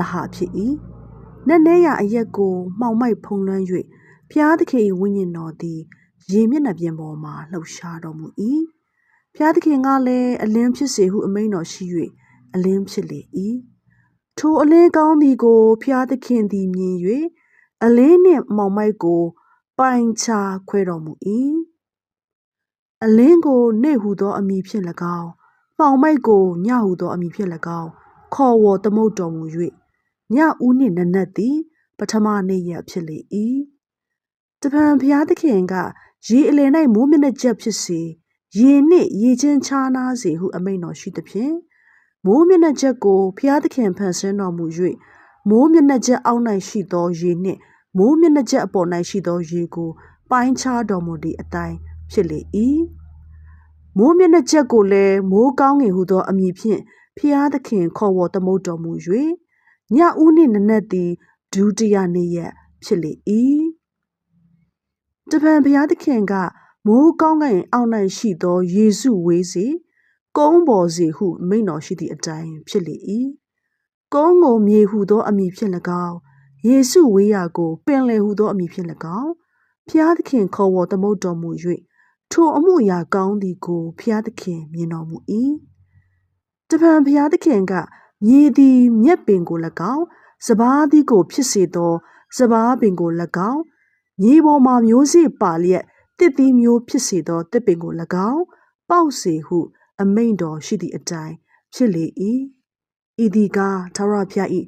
လာဟာဖြစ်၏နတ်နဲရအရက်ကိုမှောင်မိုက်ဖုံးလွှမ်း၍ဖျားသခင်၏ဝိညာဉ်တော်သည်ရေမျက်နှာပြင်ပေါ်မှလှုပ်ရှားတော်မူ၏ဖျားသခင်ကလည်းအလင်းဖြစ်စေဟုအမိန့်တော်ရှိ၍အလင်းဖြစ်လေ၏ထိုအလင်းကောင်းသည်ကိုဖျားသခင်သည်မြင်၍အလင်းနှင့်မှောင်မိုက်ကိုပိုင်ခြားခွဲတော်မူ၏အလင်းကိုနေ့ဟုသောအမည်ဖြင့်၎င်းမှောင်မိုက်ကိုညဟုသောအမည်ဖြင့်၎င်းခေါ်ဝေါ်သမုတ်တော်မူ၍ညဦးနှင့်နနက်သည်ပထမနေ့ရက်ဖြစ်လေ၏တပံဘုရားသခင်ကရေအလယ်၌မိုးမျက်နှာကျက်ဖြစ်စေရေနှင့်ရေချင်းခြားနားစေဟုအမိန့်တော်ရှိသဖြင့်မိုးမျက်နှာကျက်ကိုဘုရားသခင်ဖန်ဆင်းတော်မူ၍မိုးမျက်နှာကျက်အောက်၌ရှိသောရေနှင့်မိုးမျက်နှာကျက်အပေါ်၌ရှိသောရေကိုပိုင်းခြားတော်မူသည့်အတိုင်းဖြစ်လေ၏မိုးမျက်နှာကျက်ကိုလည်းမိုးကောင်းငင်ဟုသောအမည်ဖြင့်ဖျားသခင်ခေါ်ဝေါ်သမုတ်တော်မူ၍ညဦးနှင့်နနက်သည်ဒုတိယနေ့ရက်ဖြစ်လေ၏တပံဘုရားသခင်ကမိုးကောင်းကင်အောက်၌ရှိသောယေစုဝေးစေကုန်းပေါ်စေဟုမိန့်တော်ရှိသည့်အတိုင်းဖြစ်လေ၏ကုန်းကိုမြေဟုသောအမည်ဖြင့်၎င်းယေစုဝေးရာကိုပင်လယ်ဟုသောအမည်ဖြင့်၎င်းဖျားသခင်ခေါ်ဝေါ်သမုတ်တော်မူ၍ထိုအမှုအရာကောင်းသည်ကိုဖျားသခင်မြင်တော်မူ၏တပံဘုရားသခင်ကမြေသည်မြက်ပင်ကို၎င်းစပါးသည်ကိုဖြစ်စေသောစပါးပင်ကို၎င်းမြေပေါ်မှမျိုးစေ့ပါလျက်တစ်သီးမျိုးဖြစ်စေသောတစ်ပင်ကို၎င်းပေါက်စေဟုအမိန့်တော်ရှိသည့်အတိုင်းဖြစ်လေ၏ဤသည်ကထာဝရဘုရား၏